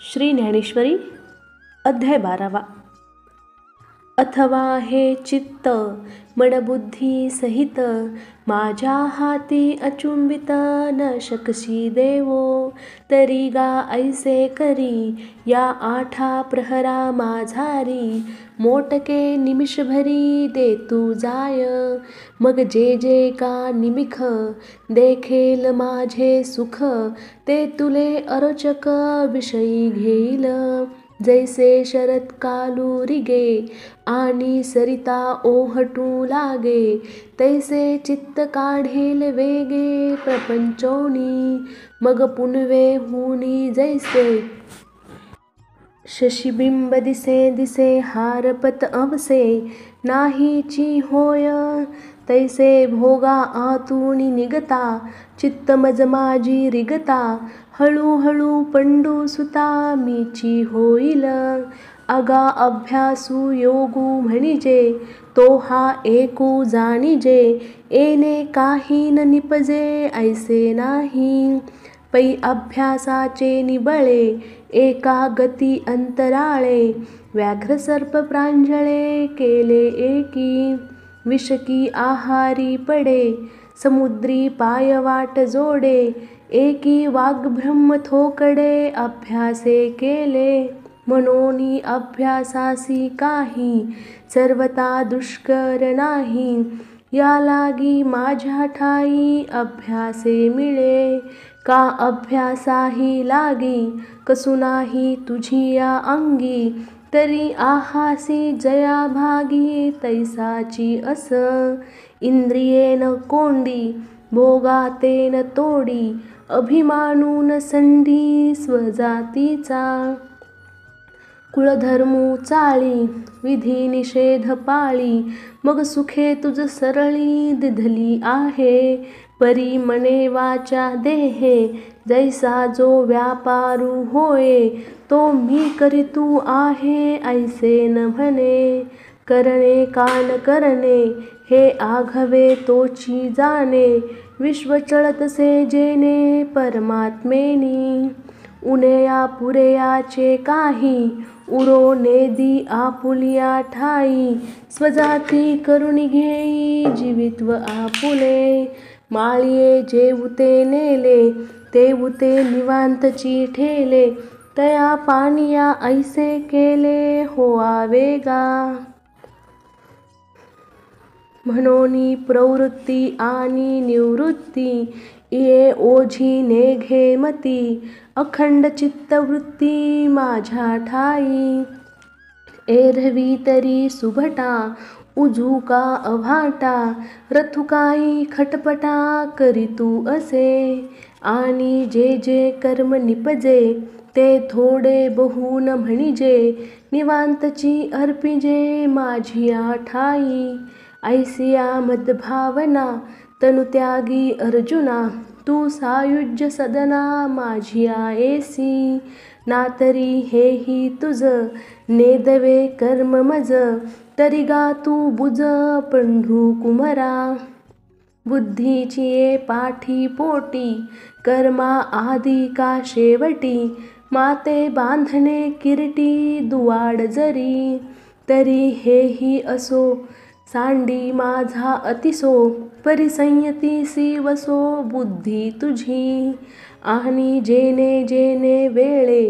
श्री ज्ञानेश्वरी अध्याय 12. अथवा हे चित्त मनबुद्धी सहित माझ्या हाती अचुंबित न शकशी देवो, तरी गा ऐसे करी या आठा प्रहरा माझारी, मोटके निमिषभरी दे तू जाय. मग जे जे का निमिख देखेल माझे सुख, ते तुले अरोचक विषयी घेईल. जैसे शरत कालू रिगे आणि सरिता ओहटू लागे, तैसे चित्त काढेल वेगे प्रपंचोनी. मग पुनवे हुनी जैसे शशिबिंब दिसे दिसे हारपत अवसे, नाहीची होय तैसे भोगा आतूनी निगता. चित्त मज माझी रिगता, हळूहळू पंडू सुता मीची होईल. अगा अभ्यासू योगू म्हणिजे, तो हा एकू जाणिजे. येणे काही न निपजे ऐसे नाही, पै अभ्यासाचे निबळे एका गती अंतराळे. व्याघ्र सर्प प्रांजळे केले एकी, विषकी आहारी पडे समुद्री पाय वाट जोडे. एकी वाग्ब्रह्म थोकडे अभ्यासे केले, म्हणोनी अभ्यासासी काही सर्वता दुष्कर नाही. या लागी माझ्या ठाई अभ्यासे मिळे, का अभ्यासाही लागी कसू नाही तुझी या अंगी. तरी आहासी जया भागी तैसाची अस, इंद्रियेन कोंडी भोगातेन तोडी. अभिमानून संधी स्वजातीचा, कुळधर्मू चाळी विधी निषेध पाळी. मग सुखे तुझ सरळी दिधली आहे, परी मने वाचा देहे जैसा जो व्यापारू होये. तो मी करीतू आहे ऐसे न म्हणे, करणे का न करणे हे आघवे तोची जाणे. विश्व चळतसे जेणे परमात्मेनी, उनेया पुरेयाचे काही उरो नेदी आपुलिया ठाई. स्वजाती करुणी घेई जीवित्व आपुले, माळिये जेवुते नेले तेवुते निवांतची ठेले. तया पानिया ऐसे केले होआ वेगा, म्हणोनी प्रवृत्ती आणि निवृत्ती. ये ओझी नेघे मती, अखंड चित्तवृत्ती माझ्या ठाई. एरवी तरी सुभटा उजूका अभाटा, रथुकाई खटपटा करीतू असे. आणि जे जे कर्म निपजे ते थोडे बहु न म्हणिजे, निवांतची अर्पिजे माझिया ठाई. ऐसिया मद्भावना तनुत्यागी अर्जुना, तू सायुज्य सदना माझिया येसी. नातरी हेही तुझ नेदवे कर्म मज, तरी गा तू बुज पंढू कुमरा. बुद्धीची ये पाठी पोटी कर्मा आधी का शेवटी, माते बांधणे किरटी दुवाड जरी. तरी हेही असो सांडी माझा अतिसो, परिसंयतीसी वसो बुद्धी तुझी. आणि जेने जेने वेळे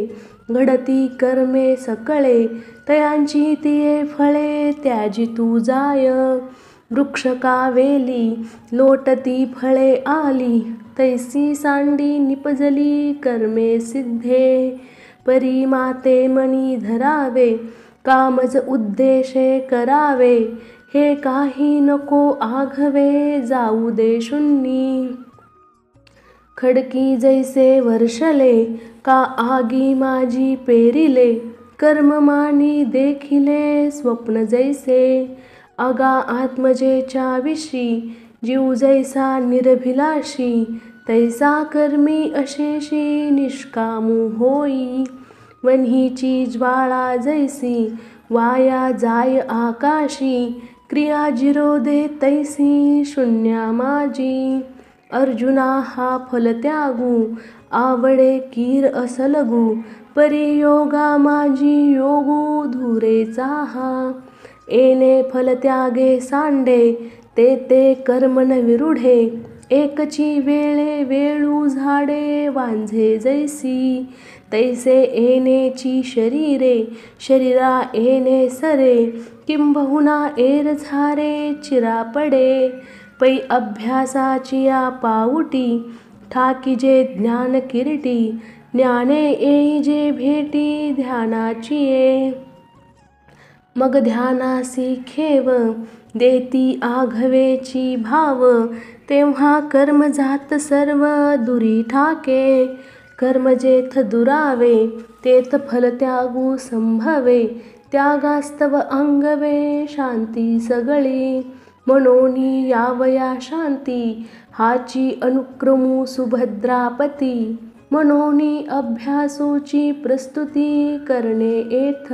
घडती कर्मे सकळे, तयांची तिये फळे त्याजी तू जाय. वृक्ष का वेली लोटती फळे आली, तैसी सांडी निपजली कर्मे सिद्धे. परी माते मनी धरावे कामज उद्देशे करावे, हे काही नको आघवे जाऊ दे शून्यी. खडकी जैसे वर्षले का आगी माझी पेरिले, कर्ममानी देखिले स्वप्न जैसे. अगा आत्मजेच्या विशी जीव जैसा निरभिलाषी, तैसा कर्मी अशेषी निष्कामू होई. वन्हीची ज्वाळा जैसी वाया जाय आकाशी, क्रिया जिरोदे तैसी शून्या माझी. अर्जुना हा फल त्यागू आवडे कीर असलगू परी योगा माझी योगू धुरेचा हा. येणे फल त्यागे सांडे ते कर्मन विरुढे एकची वेळे वेळू झाडे वांझे जैसी तैसे येणेची शरीरे शरीरा येणे सरे किंबहुना एर झारे चिरा पडे पै अभ्यासाची या पाऊटी ठाकीजे ज्ञान किरीटी ज्ञाने येई जे भेटी ध्यानाची ये. मग ध्यानासी खेव देती आघवेची भाव तेव्हा कर्म जात सर्व दुरी ठाके. कर्म जेथ दुरावे तेथ फल त्यागू संभवे त्यागास्तव अंगवे शांती सगळी. मनोनी यावया शांती हाची अनुक्रमू सुभद्रापती मनोनी अभ्यासूची प्रस्तुती करणे येथ.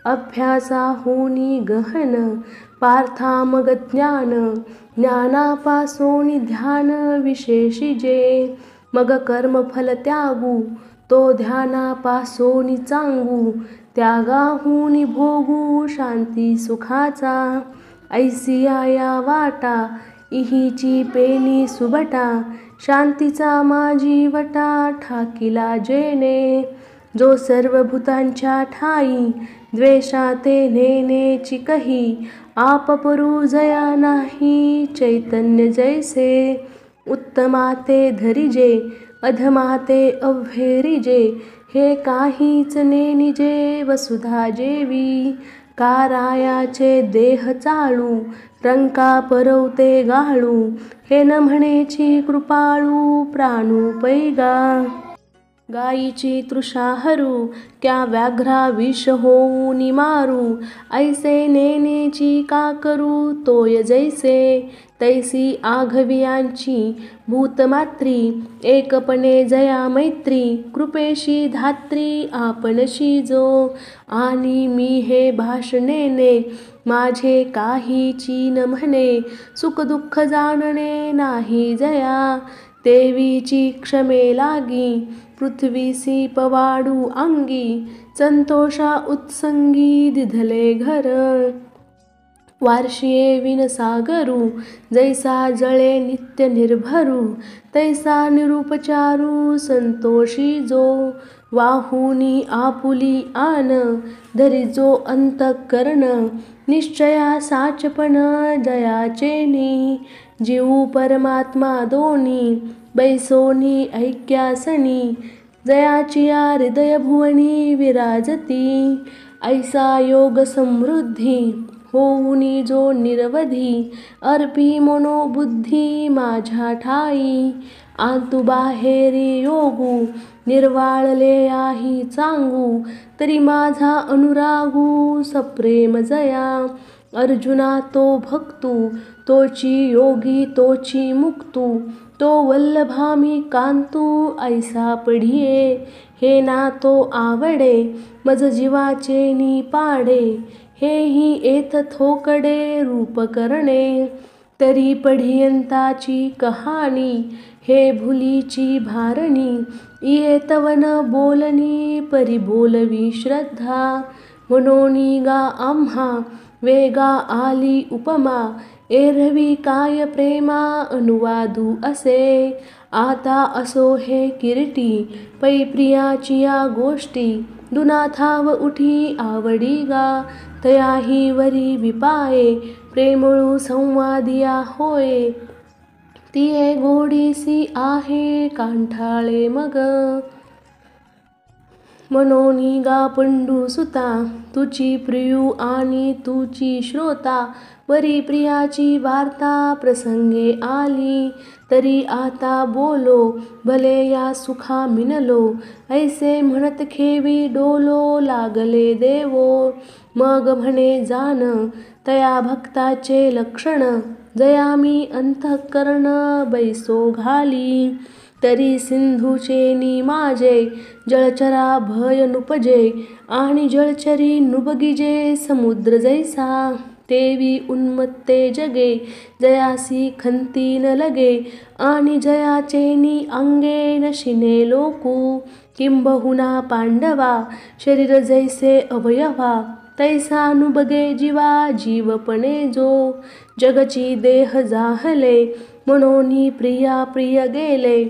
अभ्यासाहुनी गहन पार्था मग ज्ञान ज्ञानापासोनी ध्यान विशेषिजे. मग कर्मफल त्यागू तो ध्यानापासोनी चांगू त्यागाहुनी भोगू शांती सुखाचा. ऐसिया या वाटा इहीची पेनी सुबटा शांतीचा माझी वटा ठाकीला जेणे. जो सर्व भूतांच्या ठाई द्वेषा ते नेनेची कही आपपरू जया नाही चैतन्य जैसे. उत्तमाते धरिजे अधमाते अव्हेरिजे हे काहीच नेनिजे वसुधा जेवी. कारायाचे देह चाळू रंका परवते गाळू हे न म्हणेची कृपाळू प्राणू पैगा. गायीची तृषा हरू क्या व्याघ्रा विष होऊनी मारू ऐसे नेनेची का करू तोय जैसे. तैसी आघवियांची भूतमात्री एकपणे जया मैत्री कृपेशी धात्री आपणशी जो. आणि मी हे भाषणेने माझे काहीची न म्हणे सुख दुःख जाणणे नाही जया. देवीची क्षमे लागी पृथ्वीसी पवाडू अंगी संतोषा उत्संगी दिधले घर. वार्षिये विनसागरू जैसा जळे नित्य निर्भरू तैसा निरुपचारू संतोषी जो. वाहुनी आपुली आन धरी जो अंतःकरण निश्चया साचपण जयाचेनी. जीव परमात्मा दोनी बैसोनी ऐक्यासनी जयाचिया हृदय भुवनी विराजती. ऐसा योग समृद्धी होऊनी जो निरवधी अर्पी मनोबुद्धी माझ्या ठाई. आंतु बाहेरी योगू निर्वाळले याही चांगू तरी माझा अनुरागू सप्रेम जया. अर्जुना तो भक्तू तोची योगी तोची मुक्तू तो वल्लभामी कांतू ऐसा पढिये. हे ना तो आवडे मज जीवाचे नी पाडे हेही येथ थोकडे रूप करणे. तरी पढियंताची कहाणी हे भुलीची भारणी येतवन बोलणी परी बोलवी श्रद्धा. मनोनी गा आम्हा वेगा आली उपमा एरवी काय प्रेमा अनुवादू असे. आता असो हे किरीटी पै प्रियाची या गोष्टी दुनाथाव उठी आवडी गा. तयाही वरी विपाये प्रेमळू संवादिया होय तिये गोडीसी आहे कांठाळे मग. मनोनी गा पंडू सुता तुची प्रियू आणि तुची श्रोता वरी प्रियाची वार्ता प्रसंगे आली. तरी आता बोलो भले या सुखा मिनलो ऐसे म्हणत खेवी डोलो लागले देवो. मग म्हणे जान तया भक्ताचे लक्षण जया मी अंतःकरण बैसो घाली. तरी सिंधूचे नी माझे जळचरा भय नुपजे आणि जळचरी नुबगिजे समुद्र जैसा. तेवी उन्मत्ते जगे, जयासी खंती न लगे, आणि जयाचेनी अंगे नशिने लोकू. किंबहुना पांडवा, शरीर जैसे अवयवा, तैसा नुबगे जीवा जीवपणे जो. जगची देह जाहले, मनोनी प्रिया प्रिय गेले,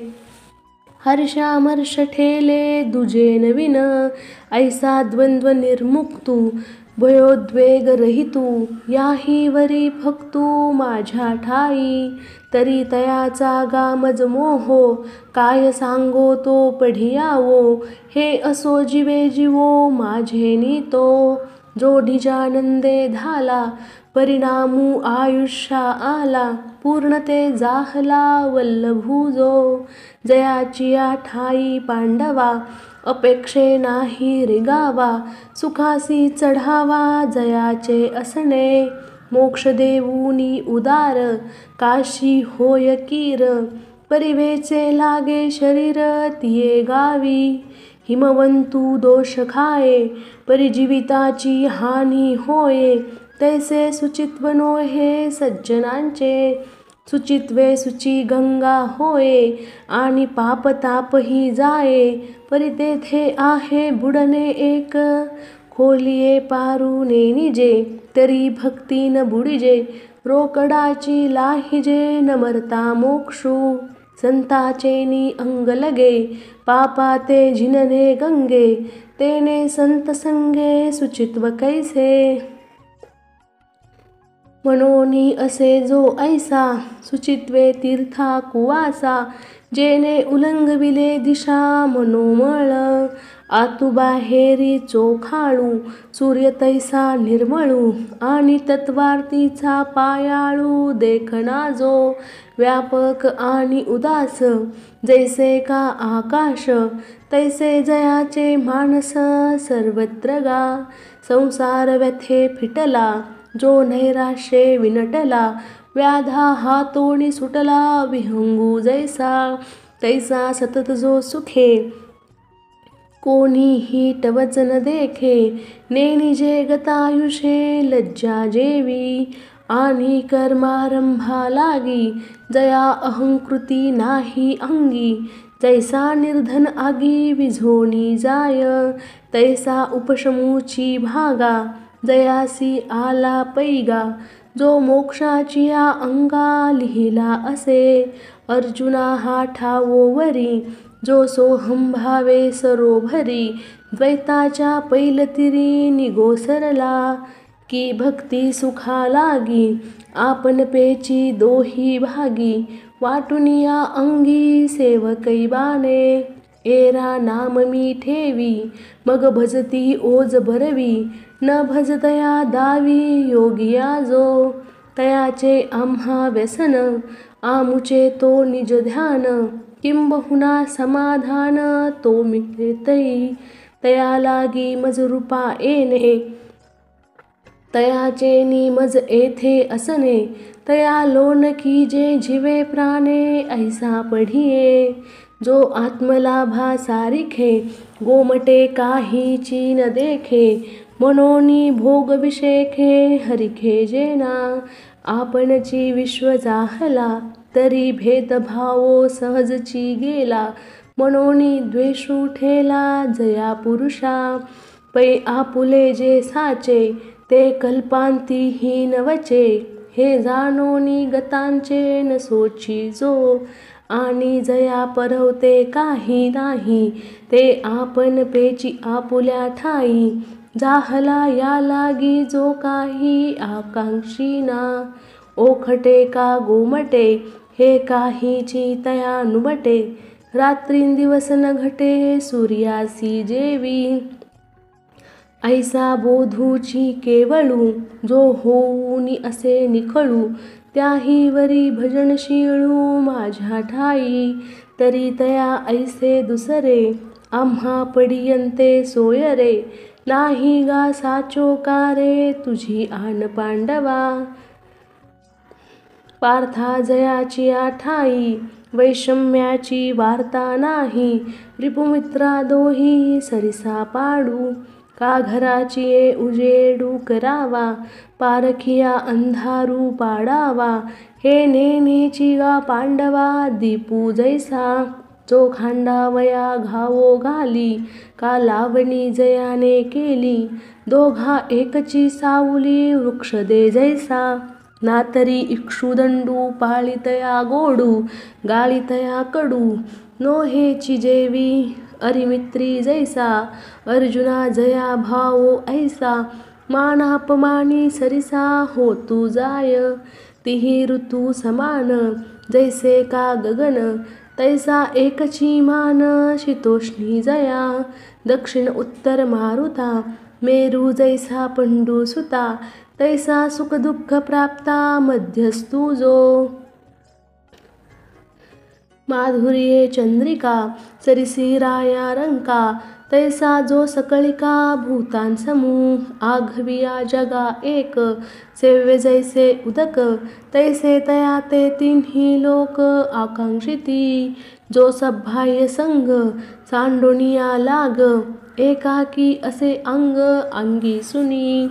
हर्षामर्ष ठेले दुजे नवीन. ऐसा द्वंद्व निर्मुक्तू, भयोद्वेग रहितू, याही वरी फक्तू माझ्या ठाई. तरी तयाचा गामज मोहो, काय सांगो तो पढियावो. हे असो जीवे जीवो माझे नीतो, जो ढिजानंदे धाला, परिणामू आयुष्या आला. पूर्णते जाहला वल्लभू जो, जयाचिया ठाई पांडवा, अपेक्षे नाही रिगावा. सुखासी चढावा जयाचे असणे, मोक्ष देऊनी उदार, काशी होय कीर. परिवेचे लागे शरीर तिये गावी, हिमवंतू दोष खाये, परिजीविताची हानी होये. तैसे सुचित्व नोहे सज्जनांचे, सुचित्वे सुची गंगा होये, आणि पापतापही जाये. परी तेथे आहे बुडणे एक, खोलिये पारुने निजे, तरी भक्ती न बुडिजे. रोकडाची लाहिजे न मरता मोक्षू, संताचेनी अंग लगे, पापाते जिनने गंगे. तेने संत संगे सुचित्व कैसे, मनोनी असे जो ऐसा. सुचित्वे तीर्था कुवासा, जेने उलंगविले दिशा मनोमळ. आतुबाहेरी चोखाळू, सूर्य तैसा निर्मळू, आणि तत्वार्थीचा पायाळू. देखना जो व्यापक आणि उदास, जैसे का आकाश, तैसे जयाचे मानस सर्वत्र गा. संसार व्यथे फिटला, जो नैराश्ये विनटला, व्याधा हातोणी सुटला. विहंगू जैसा, तैसा सतत जो सुखे, कोणीही टवच न देखे. नेनिजे गतायुषे लज्जा जेवी, आणि कर्मारंभा लागी. जया अहंकृती नाही अंगी, जैसा निर्धन आगी विझोनी जाय. तैसा उपशमूची भागा, जयासी आला पैगा. जो मोक्षाचिया अंगा लिहिला असे, अर्जुना हा ठावो वरी. जो सोहम भावे सरोभरी, द्वैताच्या पैलतिरी निगोसरला. की भक्ती सुखा लागी, आपण पेची दोही भागी. वाटुनिया अंगी सेवकै बाणे, एरा नाम मी ठेवी. मग भजती ओज भरवी, न भजतया दावी. योगिया जो, तयाचे आम्हा व्यसन, आमुचे तो निज ध्यान. किंबहुना समाधान तो मिळतई, तया लागी मज रूपा येणे. तयाचे निमज येथे असणे, तया लोन की जे जीवे प्राणे. ऐसा पढिये, जो आत्मलाभा सारिखे, गोमटे काहीची न देखे. मनोनी भोग विषेखे, हरिखे जेना. आपणची विश्व जाहला, तरी भेदभावो सहजची गेला. मनोनी द्वेषू ठेला जया पुरुषा, पै आपुले जे साचे. ते कल्पांती नवचे, हे जाणोनी गतांचे न सोची जो. आणि जया परवते काही नाही, ते आपण पेची आपुल्या ठाई. जाहला या लागी जो काही आकांक्षी ना. ओखटे का गोमटे, हे काहीची तया नुबटे. रात्रींदिवस न घटे सूर्यासी जेवी, ऐसा बोधूची केवळू. जो होऊनी असे निखळू, त्याही वरी भजनशीळू माझ्या ठाई. तरी तया ऐसे दुसरे, आम्हा पडियंते सोय रे. नाही गा साचो कारे, तुझी आन पांडवा. पार्था जयाची ठाई, वैषम्याची वार्ता नाही. रिपुमित्रा दोही सरिसा पाडू, का घराची ये उजेडू करावा, पारखिया अंधारू पाडावा. हे नेनेची गा पांडवा दीपू जैसा, जो खांडावया घावो घाली, का लावणी जयाने केली. दोघा एकची सावली वृक्ष दे जैसा, नातरी इक्षुदंडू पाळितया गोडू, गाळितया कडू. नोहेची जेवी अरिमित्री जैसा, अर्जुना जया भावो ऐसा. मानापमानी सरिसा होतू जाय, तिही ऋतू समान. जैसे का गगन तैसा एकची मान, शीतोष्णी जया दक्षिण उत्तर मारुता. मेरू जैसा पंडू सुता, तैसा सुख दुःख प्राप्ता मध्यस्थू जो. माधुर्ये चंद्रिका सरिसी राया रंका, तैसा जो सकळिका भूतांसमूह. आघविया जगा एक, सेव्य जैसे उदक, तैसे तया ते तिन्ही लोक आकांक्षिती. जो सभाय संग सांडोनिया लाग, एकाकी असे अंग अंगी सुनी.